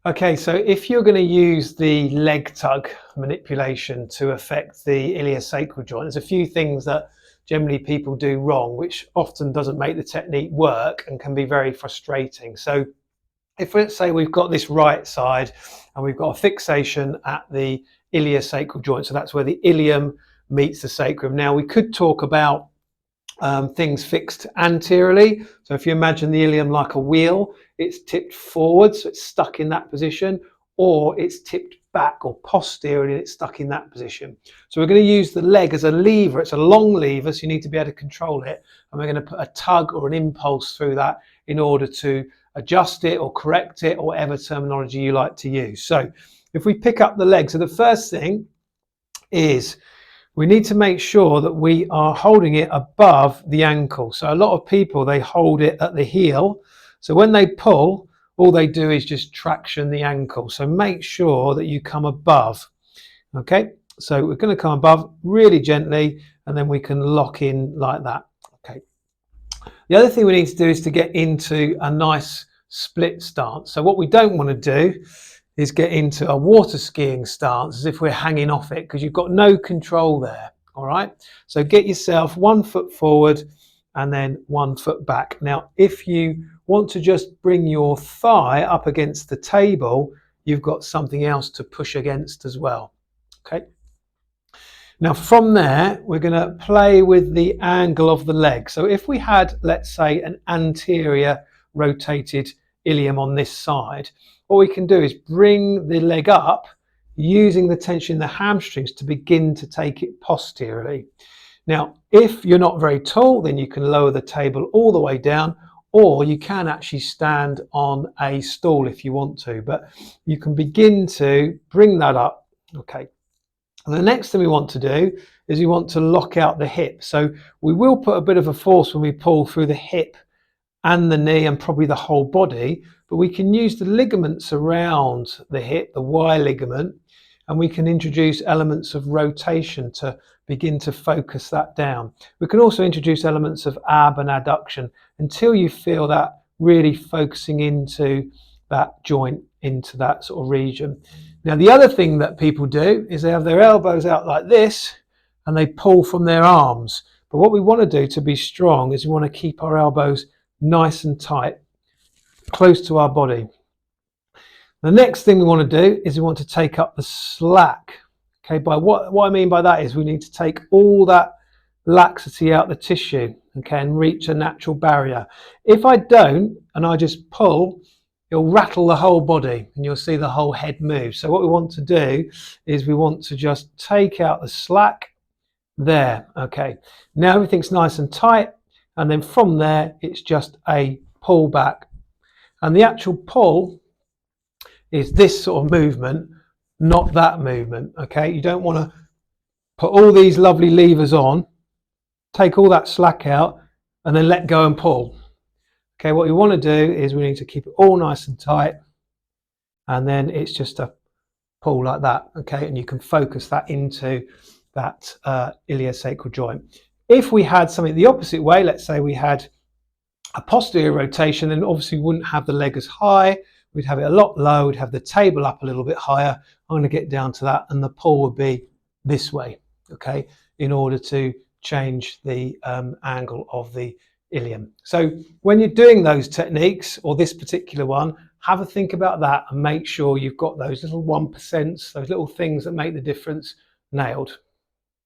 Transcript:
Okay, so if you're going to use the leg tug manipulation to affect the iliosacral joint, there's a few things that generally people do wrong, which often doesn't make the technique work and can be very frustrating. So if let's say we've got this right side and we've got a fixation at the iliosacral joint, so that's where the ilium meets the sacrum. Now we could talk about things fixed anteriorly. So if you imagine the ilium like a wheel, it's tipped forward, so it's stuck in that position, or it's tipped back or posteriorly and it's stuck in that position. So we're going to use the leg as a lever. It's a long lever, so you need to be able to control it. And we're going to put a tug or an impulse through that in order to adjust it or correct it, or whatever terminology you like to use. So if we pick up the leg, so the first thing is we need to make sure that we are holding it above the ankle. So a lot of people, they hold it at the heel. So when they pull, all they do is just traction the ankle. So make sure that you come above. Okay, so we're going to come above really gently, and then we can lock in like that. Okay. The other thing we need to do is to get into a nice split stance. So what we don't want to do is get into a water skiing stance as if we're hanging off it, because you've got no control there. All right, so get yourself 1 foot forward and then 1 foot back. Now if you want to just bring your thigh up against the table, you've got something else to push against as well. Okay, now from there we're going to play with the angle of the leg. So if we had, let's say, an anterior rotated ilium on this side, what we can do is bring the leg up using the tension in the hamstrings to begin to take it posteriorly. Now, if you're not very tall, then you can lower the table all the way down, or you can actually stand on a stool if you want to, but you can begin to bring that up. Okay. And the next thing we want to do is we want to lock out the hip. So we will put a bit of a force when we pull through the hip and the knee and probably the whole body, but we can use the ligaments around the hip, the Y ligament, and we can introduce elements of rotation to begin to focus that down. We can also introduce elements of ab and adduction until you feel that really focusing into that joint, into that sort of region. Now the other thing that people do is they have their elbows out like this and they pull from their arms. But what we want to do to be strong is we want to keep our elbows nice and tight, close to our body. The next thing we want to do is we want to take up the slack. Okay, by what I mean by that is we need to take all that laxity out the tissue, okay, and reach a natural barrier. If I don't and I just pull, it'll rattle the whole body and you'll see the whole head move. So what we want to do is we want to just take out the slack there. Okay, now everything's nice and tight, and then from there it's just a pull back, and the actual pull is this sort of movement, not that movement. Okay, you don't want to put all these lovely levers on, take all that slack out and then let go and pull. Okay, what we want to do is we need to keep it all nice and tight, and then it's just a pull like that. Okay, and you can focus that into that iliosacral joint. If we had something the opposite way, let's say we had a posterior rotation, then obviously we wouldn't have the leg as high, we'd have it a lot lower, we'd have the table up a little bit higher. I'm going to get down to that, and the pull would be this way, okay, in order to change the angle of the ilium. So when you're doing those techniques, or this particular one, have a think about that and make sure you've got those little 1%, those little things that make the difference, nailed.